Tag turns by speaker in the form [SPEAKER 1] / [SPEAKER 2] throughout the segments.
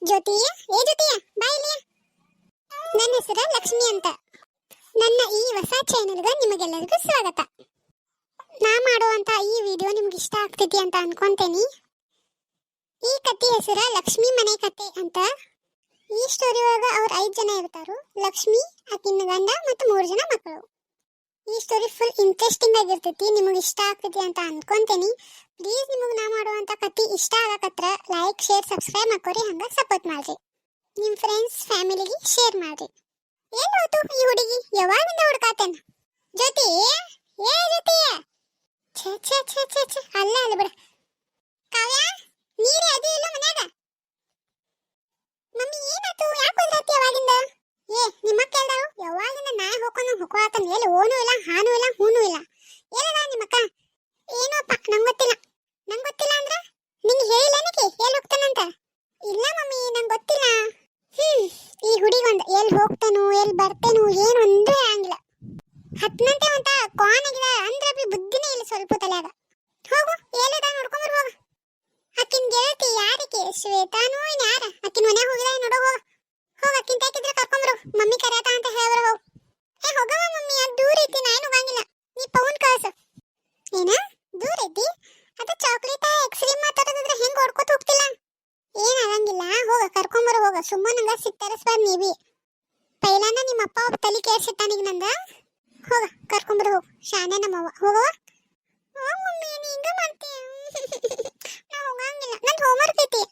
[SPEAKER 1] ಜ್ಯೋತಿ, ಏ ಜ್ಯೋತಿ, ಬಾ ಇಲ್ಲಿ. ನನ್ನ ಹೆಸರು ಲಕ್ಷ್ಮಿ ಅಂತ. ನನ್ನ ಈ ಹೊಸ ಚಾನೆಲ್ಗೆ ನಿಮಗೆಲ್ಲರಿಗೂ ಸ್ವಾಗತ. ನಾ ಮಾಡುವಂತ ಈ ವಿಡಿಯೋ ನಿಮ್ಗೆ ಇಷ್ಟ ಆಗ್ತೈತಿ ಅಂತ ಅನ್ಕೊಂತೇನಿ. ಈ ಕತೆ ಹೆಸರು ಲಕ್ಷ್ಮಿ ಮನೆ ಕತೆ ಅಂತ. ಈ ಸ್ಟೋರಿ ಒಳಗ ಅವ್ರ 5 ಜನ ಇರ್ತಾರು. ಲಕ್ಷ್ಮಿ, ಆಕಿನ ಗಂಡ ಮತ್ತು 3 ಜನ ಮಕ್ಕಳು. ಈ ಸ್ಟೋರಿ ಫುಲ್ ಇಂಟ್ರೆಸ್ಟಿಂಗ್ ಆಗಿರ್ತೈತಿ, ನಿಮಗೆ ಇಷ್ಟ ಆಗ್ತೈತಿ ಅಂತ ಅನ್ಕೊಂತೇನಿ. ಪ್ಲೀಸ್ ನಿಮಗೆ ನಾ ಮಾಡುವಂತ ಕತೆ ಇಷ್ಟ ಆಗಕತ್ರ ಲೈಕ್, ಶೇರ್, ಸಬ್ಸ್ಕ್ರೈಬ್ ಮಾಡ್ಕೊರಿ. ಹಂಗ ಸಪೋರ್ಟ್ ಮಾಡ್ರಿ. ನಿಮ್ಮ ಫ್ರೆಂಡ್ಸ್, ಫ್ಯಾಮಿಲಿಗೆ ಶೇರ್ ಮಾಡ್ರಿ. ಏನ್ ಹೋತು ಈ ಹುಡುಗಿ, ಯಾವಾಗಿಂದ ಹುಡುಕಾತೇನ? ಜ್ಯೋತಿ, ಏ ಜ್ಯೋತಿ, ಛೇ ಛೇ ಛೇ ಛೇ ಛೇ, ಅಲ್ಲ ಅಲ್ಲ ಬಿಡ. ಕಾವ್ಯ, ನೀರೇ ಅದು ಇಲ್ಲ ಮನ್ಯಾಗ? ಮಮ್ಮಿ ಏನಾಯ್ತು, ಯಾಕೆ ಹೋದ್ರತ್ತಿ ಯಾವಾಗಿಂದ? ಏ ನಿಮ್ಮ ಕೇಳ್ದಾವು ಯಾವಾಗಿಂದ ನಾ ಹೋಗ್ತಾನ. ಎಲ್ಲಿ ಓನೂ ಇಲ್ಲ, ಹಾನೂ ಇಲ್ಲ, ಹೂನೂ ಇಲ್ಲ. ಎಲ್ಲದ ನಿಮ್ಮಕ್ಕ? ಏನೋಪ್ಪ, ನಂಗೆ ಗೊತ್ತಿಲ್ಲ. ಅಂದ್ರ ನಿಂಗೆ ಹೇಳಿಲ್ಲ ನನಗೆ ಎಲ್ಲಿ ಹೋಗ್ತಾನಂತ? ಇಲ್ಲ ಮಮ್ಮಿ, ನಂಗೆ ಗೊತ್ತಿಲ್ಲ. ಈ ಹುಡುಗೊಂದು ಎಲ್ಲಿ ಹೋಗ್ತಾನೋ ಎಲ್ಲಿ ಬರ್ತೇನೋ ಏನು ಒಂದೇ ಆಗಿಲ್ಲ. ಹತ್ತನಂತೆ ಅಂತ ಕಾನ್ ಆಗಿದ ಅಂದ್ರೆ ಬಿ ಬುದ್ಧಿನೇ ಇಲ್ಲ ಸ್ವಲ್ಪ ತಲೆಯಾಗ. ಹೋಗು, ಎಲ್ಲದ ನೋಡ್ಕೊಂಬರ್ ಹೋಗ. ಅಕ್ಕಿನ ಗೆಳತಿ ಯಾರಿಗೆ, ಶ್ವೇತಾನೂ ಇನ್ ಯಾರ ಅಕ್ಕಿನ ಮನ್ಯಾಗ ಹೋಗಿದ ನೋಡೋ. ಹೋಗ ಹೋಗ, ಅಕ್ಕಿನ ತಾಕಿದ್ರೆ ಕರ್ಕೊಂಬರು. ಮಮ್ಮಿ ಕರೆಯತ ಅಂತ ಹೇಳ್ಬರ. ಹೋಗ್. ಏ ಹೋಗವ ಮಮ್ಮಿ, ಅದು ದೂರ ಐತಿ, ನಾನು ಹೋಗಂಗಿಲ್ಲ. ನೀ ಪೌನ್ ಕಳ್ಸ. ಏನ ದೂರ ಐತಿ? ಅದು ಚಾಕ್ಲೇಟ್ ಎಕ್ಸ್ಟ್ರೀಮ್ ಮಾತಾಡೋದ್ರೆ ಹೆಂಗ್ ಹೊಡ್ಕೋತ ಹೋಗ್ತಿಲ್ಲ? ಏನ್ ಆಗಂಗಿಲ್ಲ, ಹೋಗ ಕರ್ಕೊಂಬರು. ಹೋಗ, ಸುಮ್ಮನಂಗ ಸಿಟ್ಟರಿಸ್ಬಾರ್ದು ನೀವಿ. ಪೈಲಾನ ನಿಮ್ಮ ಅಪ್ಪ ಒಬ್ಬ ತಲೆ ಕೇಳಿಸಿಟ್ಟಾನೀಗ ನಂದ. ಹೋಗ ಕರ್ಕೊಂಬರು, ಹೋಗ. ಶಾನೆ ನಮ್ಮವ್ವ. ಹೋಗವ. ಮಮ್ಮಿ, ನೀ ಹಿಂಗ ಮಾಡ್ತೀಯ? ನಾ ಹೋಗಂಗಿಲ್ಲ, ನಂದು ಹೋಮ್ವರ್ಕ್ ಐತಿ.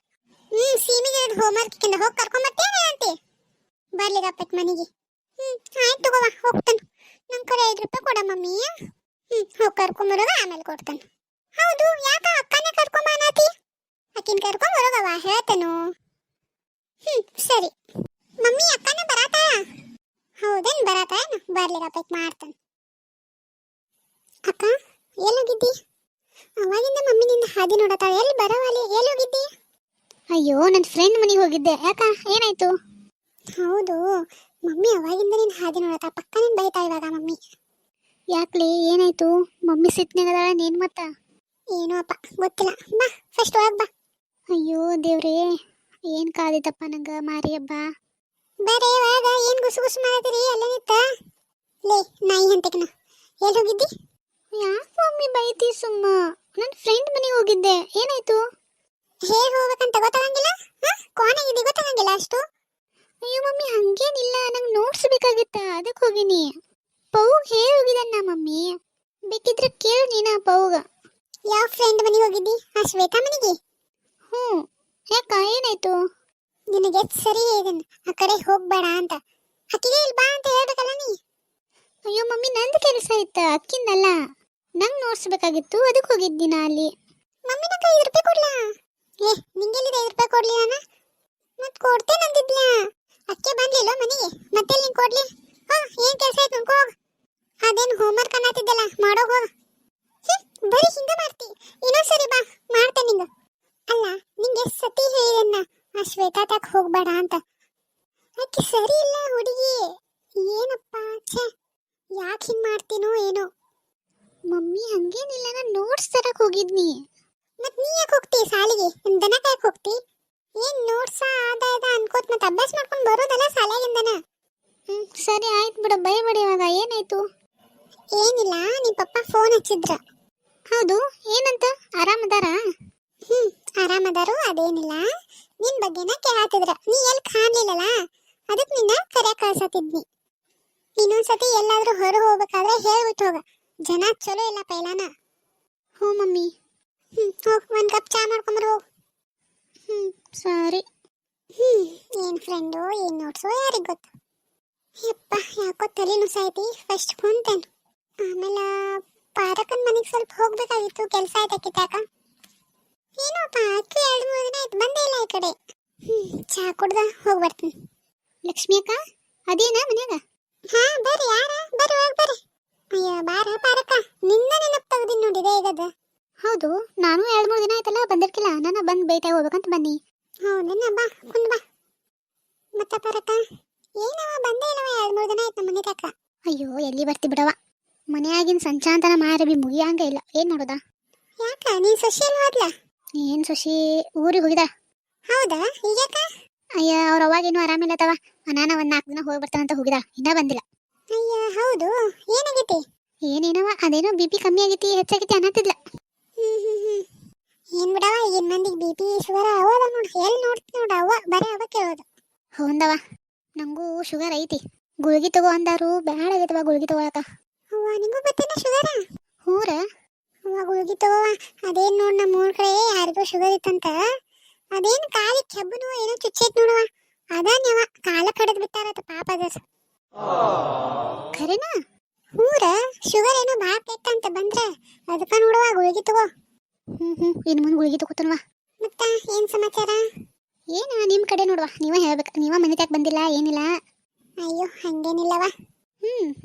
[SPEAKER 1] ಸೀಮಿಗೆ ಹೋಮ್ವರ್ಕ್ ಕಿಂದ ಹೋಗಿ ಕರ್ಕೊಂಬರ್ತೀಯ ಅಂತಿ. ಬರ್ಲಿಗಪ್ಪತ್ ಮನೆಗೆ. ಆಯ್ತು ತಗೋವ, ಹೋಗ್ತಾನೆ. ನಂಗೆ ಕಡೆ 5 ರೂಪಾಯಿ ಕೊಡ ಮಮ್ಮಿ. ಹೋಗಿ ಕರ್ಕೊಂಬರೋಗ, ಆಮೇಲೆ ಕೊಡ್ತಾನೆ. ಹೌದು, ಯಾಕ ಅಕ್ಕನೇ ಕರ್ಕೊಂಬಾನಾತಿ? ಅಕ್ಕಿನ ಕರ್ಕೊಂಬರೋಗವ, ಹೇಳ್ತೇನು. ಸರಿ ಮಮ್ಮಿ, ಅಕ್ಕನೇ ಬರಾತಾ? ಹೌದೇನು, ಬರಾತಾ ಏನು? ಬರ್ಲಿಗಪ್ಪತ್ ಮಾಡ್ತಾನೆ. ಅಕ್ಕ, ಎಲ್ಲೋಗಿದ್ದಿ? ಅವಾಗಿಂದ ಮಮ್ಮಿ ನಿಂದ ಹಾದಿ ನೋಡತಾಳೆ, ಎಲ್ಲಿ ಬರವಾಲಿ, ಎಲ್ಲೋಗಿದ್ದಿ?
[SPEAKER 2] ಅಯ್ಯೋ, ನನ್ನ ಫ್ರೆಂಡ್ ಮನೆಗೆ ಹೋಗಿದ್ದೆ. ಯಾಕ, ಏನಾಯ್ತು?
[SPEAKER 1] ಹೌದು, ಮಮ್ಮಿ ಅವಾಗಿಂದ ನಿನ್ನ ಹಾದಿ ನೋಡತಾ, ಪಕ್ಕ ನಿನ್ ಬೈತಾ ಇವಾಗ ಮಮ್ಮಿ.
[SPEAKER 2] ಯಾಕ್ಲಿ, ಏನಾಯ್ತು? ಮಮ್ಮಿ ಸಿಟ್ನಾಗದಾಳ ನೀನ್ ಮತ್ತ?
[SPEAKER 1] ಏನೋ ಅಪ್ಪ, ಗೊತ್ತಿಲ್ಲ. ಬಾ ಫಸ್ಟ್ ಒಳಗ್ ಬಾ.
[SPEAKER 2] ಅಯ್ಯೋ ದೇವ್ರೇ, ಏನ್ ಕಾದಿತ್ತಪ್ಪ ನಂಗ ಮಾರಿ ಹಬ್ಬ.
[SPEAKER 1] ಬೇರೆ ಒಳಗ ಏನ್ ಗುಸು ಗುಸು ಮಾಡತ್ತೀರಿ ಅಲ್ಲೇ ನಿಂತ? ಲೇ ನಾಯಿ ಹಂತಕನ, ಎಲ್ಲಿ ಹೋಗಿದ್ದಿ?
[SPEAKER 2] ಯಾಕೆ ಮಮ್ಮಿ ಬೈತಿ? ಸುಮ್ಮ ನನ್ನ ಫ್ರೆಂಡ್ ಮನೆಗೆ ಹೋಗಿದ್ದೆ. ಏನಾಯ್ತು?
[SPEAKER 1] ಹೇಗೆ ಹೋಗ್ಬೇಕಂತ ಗೊತ್ತಾಗಂಗಿಲ್ಲ? ಕೋಣೆಗಿದ್ದಿ ಗೊತ್ತಾಗಂಗಿಲ್ಲ ಅಷ್ಟು?
[SPEAKER 2] ಅಯ್ಯೋ ಮಮ್ಮಿ, ಹಂಗೇನಿಲ್ಲ, ನಂಗೆ ನೋಟ್ಸ್ ಬೇಕಾಗಿತ್ತ, ಅದಕ್ಕೆ ಹೋಗಿನಿ. ಪೌಗ್ ಹೇಳಿ ಹೋಗಿದಣ್ಣ ಮಮ್ಮಿ, ಬೇಕಿದ್ರೆ ಕೇಳು ನೀನ ಪೌಗ.
[SPEAKER 1] ಯಾವ ಫ್ರೆಂಡ್ ಮನೆಗೆ ಹೋಗಿದ್ದಿ? ಆ ಶ್ವೇತಾ ಮನೆಗೆ?
[SPEAKER 2] ಯಾಕ, ಏನಾಯ್ತು?
[SPEAKER 1] ನಿನಗೆ ಸರಿ ಹೇಳಿದನು ಆ ಕಡೆ ಹೋಗ್ಬೇಡ ಅಂತ. ಅಕ್ಕಿಗೆ ಇಲ್ಲಿ ಬಾ ಅಂತ ಹೇಳ್ಬೇಕಲ್ಲ ನೀ.
[SPEAKER 2] ಅಯ್ಯೋ ಮಮ್ಮಿ, ನಂದು ಕೆಲಸ ಇತ್ತ, ಅಕ್ಕಿಂದಲ್ಲ. ನಂಗೆ ನೋಟ್ಸ್ ಬೇಕಾಗಿತ್ತು, ಅದಕ್ಕೆ ಹೋಗಿದ್ದಿನ ಅಲ್ಲಿ.
[SPEAKER 1] ಮಮ್ಮಿ ನಂಗೆ 5 ರೂಪಾಯಿ ಕೊಡ್ಲಾ? ಏ ನಿಂಗೆಲ್ಲಿದೆ 5 ರೂಪಾಯಿ ಕೊಡ್ಲಿ ನಾನು? ಮತ್ ಕೊಡ್ತೇನೆ ಅಂದಿದ್ಲ. ಅಕ್ಕೆ ಬಂದ್ಲಿಲ್ಲ ಮನೆಗೆ, ಮತ್ತೆ ನಿಂಗೆ ಕೊಡ್ಲಿ? ಏನ್ ಕೆಲಸ ಆಯ್ತು ನಂಗೆ? ಹೋಗ. ಅದೇನು ಹೋಮ್ವರ್ಕ್ ಅನ್ನತ್ತಿದ್ದಲ್ಲ, ಮಾಡೋ ಹೋಗ. ಬರೀ ಹಿಂಗ ಮಾಡ್ತಿ. ಇನ್ನೊಂದ್ಸರಿ ಬಾ, ಮಾಡ್ತೇನೆ ನಿಂಗ. ಅಲ್ಲ, ನಿಂಗೆ ಸತಿ ಹೇಳಿದನ್ನ ಆ ಶ್ವೇತಾ ತಾಕ್ ಹೋಗ್ಬೇಡ ಅಂತ. ಅಕ್ಕಿ ಸರಿ ಇಲ್ಲ ಹುಡುಗಿ. ಏನಪ್ಪ, ಛೇ, ಯಾಕೆ ಹಿಂಗ್ ಮಾಡ್ತೀನೋ ಏನೋ.
[SPEAKER 2] ಮಮ್ಮಿ ಹಂಗೇನಿಲ್ಲ, ನಾನು ನೋಟ್ಸ್ ತರಕ್ ಹೋಗಿದ್ನಿ.
[SPEAKER 1] ಮತ್ ನೀ ಯಾಕೆ ಹೋಗ್ತಿ ಸಾಲಿಗೆ? ನಿಮ್ ದನ ಕಾಯಕ್ ಹೋಗ್ತಿ? ಏನ್ ನೋಟ್ಸ ಅದ ಇದ ಅನ್ಕೋತ್ ಮತ್ ಅಭ್ಯಾಸ ಮಾಡ್ಕೊಂಡ್ ಬರೋದಲ್ಲ ಸಾಲಾಗಿಂದನ.
[SPEAKER 2] ಸರಿ ಆಯ್ತು ಬಿಡ, ಬೈಬೇಡ. ಇವಾಗ ಏನಾಯ್ತು?
[SPEAKER 1] ಏನಿಲ್ಲ, ನಿಮ್ ಪಪ್ಪ ಫೋನ್ ಹಚ್ಚಿದ್ರ.
[SPEAKER 2] ಹೌದು, ಏನಂತ? ಆರಾಮದಾರ?
[SPEAKER 1] ಆರಾಮದಾರು. ಅದೇನಿಲ್ಲ, ನಿನ್ ಬಗ್ಗೆನ ಕೇಳಾತಿದ್ರ. ನೀ ಎಲ್ಲಿ ಕಾಣ್ಲಿಲ್ಲಲ್ಲ, ಅದಕ್ ನಿನ್ನ ಕರೆ ಕಳ್ಸತಿದ್ನಿ. ಇನ್ನೊಂದ್ಸತಿ ಎಲ್ಲಾದ್ರೂ ಹೊರ ಹೋಗ್ಬೇಕಾದ್ರೆ ಹೇಳ್ಬಿಟ್ಟು ಹೋಗ. ಜನ ಚಲೋ ಇಲ್ಲ ಪೈಲಾನ.
[SPEAKER 2] ಹ್ಞೂ ಮಮ್ಮಿ.
[SPEAKER 1] ಹೋಗ್, 1 ಕಪ್ ಚಾ ಮಾಡ್ಕೊಂಬರ್ ಹೋಗ್.
[SPEAKER 2] ಸರಿ.
[SPEAKER 1] ಏನ್ ಫ್ರೆಂಡು, ಏನ್ ನೋಟ್ಸೋ ಯಾರಿಗ್ ಗೊತ್ತು. ಯಪ್ಪ, ಯಾಕೋ ತಲೆ ನುಸಾಯ್ತಿ. ಫಸ್ಟ್ ಕುಂತೇನು, ಆಮೇಲೆ ಪಾರಕನ್ ಮನೆಗೆ ಸ್ವಲ್ಪ ಹೋಗ್ಬೇಕಾಗಿತ್ತು, ಕೆಲಸ ಆಯ್ತಾಕಿತ್ತಾಕ. ಏನೋಪ್ಪ, ಅಕ್ಕಿ 2-3 ದಿನ ಆಯ್ತು ಬಂದೇ ಇಲ್ಲ ಈ ಕಡೆ. ಚಾ ಕುಡ್ದ ಹೋಗಿ ಬರ್ತೀನಿ.
[SPEAKER 2] ಲಕ್ಷ್ಮಿ ಅಕ್ಕ, ಅದೇನಾ ಮನ್ಯಾಗ?
[SPEAKER 1] ಬರ್ರಿ, ಯಾರ? ಬರ್ರಿ ಒಳಗ್ ಬರ್ರಿ. ಅಯ್ಯೋ ಬಾರ ಪಾರಕ, ನಿನ್ನ ನೆನಪು ತೆಗ್ದಿನ್ ನೋಡಿದೆ ಈಗದ.
[SPEAKER 2] ಹೌದು, ನಾನು 2-3 ದಿನ ಆಯ್ತಲ್ಲ ಬಂದಿರ್ಕಿಲ್ಲ, ನಾನು ಬಂದು ಭೇಟಿ ಹೋಗ್ಬೇಕಂತ ಬನ್ನಿ.
[SPEAKER 1] ಹೌದನ್ನ, ಬಾ ಕುಂದ್ ಬಾ. ಮತ್ತ ಪಾರಕ, ಏನವ ಬಂದೇ ಇಲ್ಲವ 2-3 ದಿನ ಆಯ್ತು ನಮ್ಮ ಮನೆ ತಕ್ಕ.
[SPEAKER 2] ಅಯ್ಯೋ, ಎಲ್ಲಿ ಬರ್ತಿ ಬಿಡವ, ಮನೆಯಾಗಿನ ಸಂಚಾಂತನ ಮಾರಬಿ ಮುಗಿಯಂಗ ಇಲ್ಲ. ಏನ್ ಮಾಡೋದ?
[SPEAKER 1] ಯಾಕ, ನೀನ್ ಸೊಸೆಯಲ್ಲಿ ಹೋದ್ಲ?
[SPEAKER 2] ಏನ್ ಸೊಸಿ ಊರಿಗೆ ಹೋಗಿದ.
[SPEAKER 1] ಹೌದಾ, ಈಗ್ಯಾಕ?
[SPEAKER 2] ಅಯ್ಯ ಅವ್ರ ಅವಾಗೇನು ಆರಾಮಿಲ್ಲತವ. ನಾನು ಒಂದ್ 4 ದಿನ ಹೋಗಿ ಬರ್ತಾನಂತ ಹೋಗಿದ, ಇನ್ನ ಬಂದಿಲ್ಲ.
[SPEAKER 1] ಅಯ್ಯ ಹೌದು, ಏನಾಗೈತಿ?
[SPEAKER 2] ಏನೇನವ ಅದೇನೋ BP ಕಮ್ಮಿ ಆಗೈತಿ ಹೆಚ್ಚಾಗೈತಿ ಅನ್ನತ್ತಿದ್ಲ.
[SPEAKER 1] ಹ್ಮ್. ಏನ್ ಬಿಡವ, ಈಗಿನ ಮಂದಿಗೆ BP ಶುಗರ್ ಅವದ ನೋಡ್, ಎಲ್ಲಿ ನೋಡ್ತಿ ನೋಡ ಅವ ಬರೀ ಅವ ಕೇಳೋದು.
[SPEAKER 2] ಹೌದವ, ನಂಗೂ ಶುಗರ್ ಐತಿ. ಗುಳಿಗೆ ತಗೋ ಅಂದಾರು, ಬ್ಯಾಡ ಆಗೈತವ ಗುಳಿಗೆ ತಗೋಳಕ.
[SPEAKER 1] ಅವ್ವ ನಿಂಗೂ ಬತ್ತೇನ ಶುಗರ?
[SPEAKER 2] ಹೂರ.
[SPEAKER 1] ಅವ್ವ ಗುಳಿಗೆ ತಗೋವ. ಅದೇನ್ ನೋಡ್ ನಮ್ಮ ಊರ್ ಕಡೆ ಯಾರಿಗೋ ಶುಗರ್ ಇತ್ತಂತ, ಅದೇನ್ ಕಾಲಿ ಕೆಬ್ಬನು ಏನೋ ಚುಚ್ಚೈತ್ ನೋಡವ, ಅದಾನ್ಯವ ಕಾಲ ಕಡದ್ ಬಿಟ್ಟಾರತ್ತ ಪಾಪ ಅದ.
[SPEAKER 2] ಖರೇನಾ?
[SPEAKER 1] ಹೂರ, ಶುಗರ್ ಏನೋ ಭಾಳ ಕೆಟ್ಟಂತ ಬಂದ್ರ ಅದಕ್ಕ ನೋಡುವ ಗುಳಿಗೆ ತಗೋ.
[SPEAKER 2] ಇನ್ ಮುಂದ್ ಗುಳಿಗೆ ತಗೋತನವ.
[SPEAKER 1] ಮತ್ತ ಏನ್ ಸಮಾಚಾರ?
[SPEAKER 2] ಏನ ನಿಮ್ ಕಡೆ ನೋಡುವ, ನೀವ ಹೇಳ್ಬೇಕು. ನೀವ ಮನೆ ತಗ ಬಂದಿಲ್ಲ ಏನಿಲ್ಲ.
[SPEAKER 1] ಅಯ್ಯೋ ಹಂಗೇನಿಲ್ಲವ.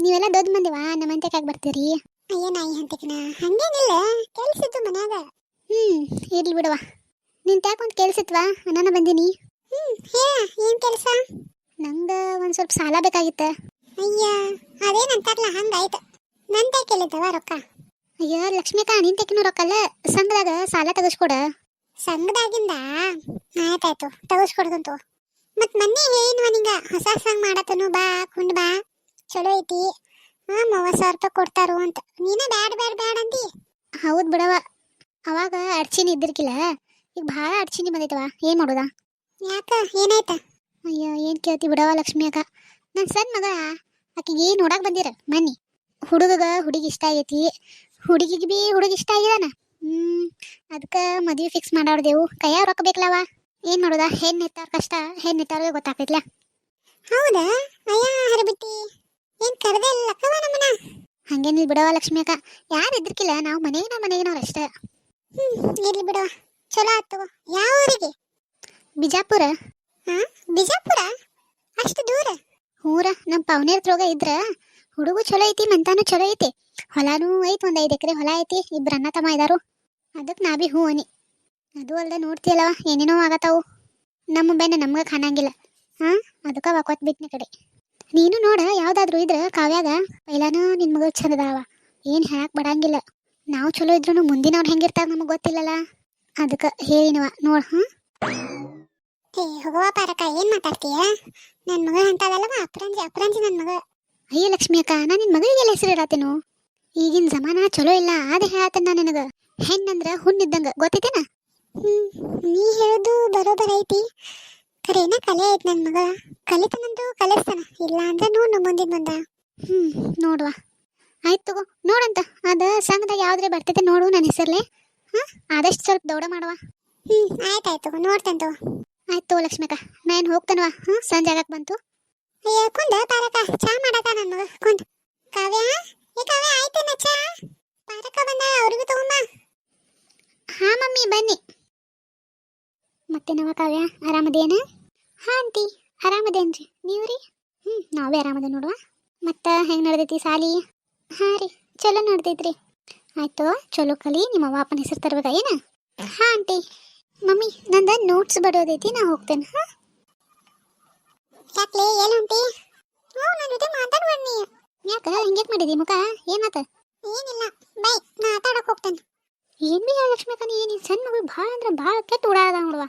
[SPEAKER 2] ನೀವೆಲ್ಲ ದೊಡ್ಡ ಮಂದಿವಾ, ನಮ್ಮ ಮನೆ ತಗ ಬರ್ತೀರಿ.
[SPEAKER 1] ಅಯ್ಯೋ ನಾಯಿ ಹಂತಕಿನ ಹಂಗೇನಿಲ್ಲ, ಕೆಲ್ಸಿದ್ದು ಮನ್ಯಾಗ.
[SPEAKER 2] ಇರ್ಲಿ ಬಿಡವ. ನಿನ್ ಟ್ಯಾಕ್ ಒಂದ್ ಕೆಲ್ಸಿತ್ವಾ, ನಾನು ಬಂದೀನಿ.
[SPEAKER 1] ಹೇಳ ಏನ್ ಕೆಲ್ಸ?
[SPEAKER 2] ನಂಗ ಒಂದ್ ಸ್ವಲ್ಪ ಸಾಲ ಬೇಕಾಗಿತ್ತ.
[SPEAKER 1] ಅಯ್ಯ ಅದೇನಂತಾರಲ್ಲ ಹಂಗಾಯ್ತು, ನನ್ ಕೈ ಕೇಳಿದ್ದವ ರೊಕ್ಕ.
[SPEAKER 2] ಅಯ್ಯ ಲಕ್ಷ್ಮೀಕ, ನಿನ್ ತೆಕಿನೂ ರೊಕ್ಕಲ್ಲ, ಸಂಘದಾಗ ಸಾಲ ತಗಸ್ಕೊಡ.
[SPEAKER 1] ಸಂಘದಾಗಿಂದ? ಆಯ್ತಾಯ್ತು ತಗಸ್ಕೊಡ್ದಂತು. ಮತ್ ಮೊನ್ನೆ ಹೇಳಿನ್ವ ನಿಂಗ, ಹೊಸ ಸಂಘ ಮಾಡತನು ಬಾ ಕುಂಡ್ ಬಾ ಚಲೋ ಐತಿ, 30,000 ರೂಪಾಯಿ ಕೊಡ್ತಾರು ಅಂತ. ನೀನ ಬ್ಯಾಡ ಬ್ಯಾಡ ಬ್ಯಾಡ ಅಂದಿ.
[SPEAKER 2] ಹೌದ್ ಬಿಡವ, ಅವಾಗ ಅಡ್ಚಿನಿ ಇದ್ದಿರ್ಕಿಲ್ಲ, ಈಗ ಭಾಳ ಅಡ್ಚಿನಿ ಬಂದೈತವ. ಏನ್ ಮಾಡೋದ?
[SPEAKER 1] ಯಾಕ ಏನಾಯ್ತ?
[SPEAKER 2] ಅಯ್ಯ ಏನ್ ಕೇಳ್ತಿ ಬಿಡವ ಲಕ್ಷ್ಮಿ ಅಕ್ಕ. ನನ್ ಸಣ್ಣ ಮಗ ಆಕಿಗೆ ನೋಡಕ್ ಬಂದಿರ ಮನ್ನಿ. ಹುಡುಗಗ ಹುಡುಗಿ ಇಷ್ಟ ಆಗೈತಿ, ಹುಡುಗಿಗೆ ಬಿ ಹುಡುಗ ಇಷ್ಟ ಆಗಿದಾನ. ಅದಕ್ಕ ಮದ್ವಿ ಫಿಕ್ಸ್ ಮಾಡಾಡ್ದೇವು. ಕೈಯಾಗ ರೊಕ್ಕ ಬೇಕಲ್ಲವ, ಏನ್ ಮಾಡೋದ? ಹೆಣ್ ನಿತ್ತಾರ ಕಷ್ಟ, ಹೆಣ್ ನಿತ್ತಾರ ಗೊತ್ತಾಗ್ತೈತ್ಲ.
[SPEAKER 1] ಹೌದಾ? ಅಯ್ಯ ಹರಬಿಟ್ಟಿ, ಏನ್ ಕರೆದೇ ಇಲ್ಲಕ್ಕವ ನಮ್ಮನ?
[SPEAKER 2] ಹಂಗೇನಿಲ್ ಬಿಡವ ಲಕ್ಷ್ಮಿ ಅಕ್ಕ, ಯಾರು ಇದ್ರಕಿಲ್ಲ, ನಾವು ಮನೆಗಿನವ್ರು ಅಷ್ಟೇ.
[SPEAKER 1] ಇರ್ಲಿ ಬಿಡವ, ಚಲೋ ಆತು. ಯಾವ ಊರಿಗೆ?
[SPEAKER 2] ಬಿಜಾಪುರ.
[SPEAKER 1] ಬಿಜಾಪುರ? ಅಷ್ಟು ದೂರ?
[SPEAKER 2] ಹೂರ, ನಮ್ ಪವನೇರ್ ರೋಗ ಇದ್ರ ಹುಡುಗು ಚಲೋ ಐತಿ, ಮಂತಾನು ಚಲೋ ಐತಿ, ಹೊಲಾನು ಐತಿ, 1 5 ಎಕರೆ ಹೊಲ ಐತಿ, 2 ಅಣ್ಣ ತಮ್ಮ ಇದಾರು. ಅದಕ್ಕೆ ನಾ ಬಿ ಹೂ ಅನಿ. ಅದು ಅಲ್ದ ನೋಡ್ತಿಯಲ್ಲವ, ಏನೇನೋ ಆಗತ್ತಾವು. ನಮ್ಮ ಬೆನ್ನ ನಮ್ಗ ಕಾಣಂಗಿಲ್ಲ. ಅದಕ್ಕ ವಾಕೋತ್ ಬಿಟ್ನಿ ಕಡೆ. ನೀನು ನೋಡ, ಯಾವ್ದಾದ್ರು ಇದ್ರ ಕಾವ್ಯಾಗ. ಪೈಲಾನು ನಿನ್ ಮಗಳು ಚಂದದಾವ, ಏನ್ ಹೇಳಕ್ ಬಡಂಗಿಲ್ಲ. ನಾವು ಚಲೋ ಇದ್ರು ಮುಂದಿನವ್ರು ಹೆಂಗಿರ್ತಾರ ನಮಗ್ ಗೊತ್ತಿಲ್ಲಲ್ಲ, ಅದಕ್ಕ ಹೇಳಿನವ ನೋಡ್.
[SPEAKER 1] ಹೋಗುವ ಪಾರಕ, ಏನ್ ಮಾತಾಡ್ತೀಯ? ನನ್ ಮಗ ಅಂತದಲ್ಲವ, ಅಪ್ರಂಜಿ ನನ್ ಮಗ.
[SPEAKER 2] ಅಯ್ಯ ಲಕ್ಷ್ಮಿ ಅಕ್ಕ, ನಾ ನಿನ್ ಮಗಳಿಗೆಲ್ಲ ಹೆಸರು ಇಡತ್ತೇನು? ಈಗಿನ ಜಮಾನ ಚಲೋ ಇಲ್ಲ, ಅದ ಹೇಳತ್ತೇನ ನಿನಗ. ಹೆಣ್ಣಂದ್ರ ಹುಣ್ಣಿದ್ದಂಗ, ಗೊತ್ತೈತೇನ?
[SPEAKER 1] ನೀ ಹೇಳುದು ಬರೋಬರ್ ಐತಿ, ಖರೇನ ಕಲೆ ಐತ್ ನನ್ ಮಗ. ಕಲಿತನಂತೂ ಕಲಿಸ್ತಾನ, ಇಲ್ಲ ಅಂದ್ರೆ ನೋಡು ಮುಂದಿನ ಬಂದ.
[SPEAKER 2] ನೋಡುವ, ಆಯ್ತು ತಗೋ, ನೋಡಂತ. ಅದ ಸಂಘದಾಗ ಯಾವ್ದ್ರೆ ಬರ್ತೈತೆ ನೋಡು ನನ್ನ ಹೆಸರ್ಲೆ. ಆದಷ್ಟು ಸ್ವಲ್ಪ ದೌಡ ಮಾಡುವ.
[SPEAKER 1] ಆಯ್ತಾಯ್ತು ನೋಡ್ತಂತು.
[SPEAKER 2] ಆಯ್ತು ತಗೋ ಲಕ್ಷ್ಮಿ ಅಕ್ಕ, ನಾ ಏನ್ ಹೋಗ್ತಾನವ. ಸಂಜೆ ಆಗಕ್ ಬಂತು.
[SPEAKER 1] ಅಯ್ಯ ಕುಂದ ಪಾರಕ, ಚಾ ಮಾಡಕ ನನ್ ಮಗ ಕುಂದ್. ಕಾವ್ಯ, ಏ ಕಾವ್ಯ, ಆಯ್ತೇನ ಚಾ? ಪಾರಕ ಬಂದ, ಅವ್ರಿಗೂ ತಗೊಂಬ.
[SPEAKER 2] ಹಾ ಮಮ್ಮಿ ಬನ್ನಿ. ಮತ್ತೇನವ ಕಾವ್ಯ, ಆರಾಮದೇನ? ಹಾ ಆಂಟಿ ಆರಾಮದೇನ್ರಿ, ನೀವ್ರಿ? ನಾವೇ ಆರಾಮದ ನೋಡುವ. ಮತ್ತ ಹೆಂಗ್ ನಡ್ದೈತಿ ಸಾಲಿ? ಹಾ ರೀ, ಚಲೋ ನಡ್ದೈತ್ರಿ. ಆಯ್ತು, ಚಲೋ ಕಲಿ. ನಿಮ್ಮ ಅಪ್ಪನ ಹೆಸರು ತರ್ಬೇಕ ಏನ? ಹಾ ಆಂಟಿ. ಮಮ್ಮಿ ನಂದ ನೋಟ್ಸ್ ಬರೋದೈತಿ, ನಾ ಹೋಗ್ತೇನೆ.
[SPEAKER 1] ಯಾಕ್ಲೆ ಏನ್ ಹೊಂಟಿ? ನನ್ನ ಜೊತೆ ಮಾತಾಡ್ಬೇಡ ನೀ.
[SPEAKER 2] ಯಾಕ ಹಿಂಗ್ಯಾಕ್ ಮಾಡಿದಿ ಮುಖ? ಏನಾತ?
[SPEAKER 1] ಏನಿಲ್ಲ, ಬೈ, ನಾ ಆಟಾಡಕ್ ಹೋಗ್ತೇನೆ.
[SPEAKER 2] ಏನ್ ಬಿ ಹೇಳ ಲಕ್ಷ್ಮಿ ಅಕ್ಕ, ನೀ ಸಣ್ಣ ಮಗಳು ಭಾಳ ಅಂದ್ರೆ ಭಾಳ ಕೆಟ್ಟ ಓಡಾಡದ ನೋಡುವ.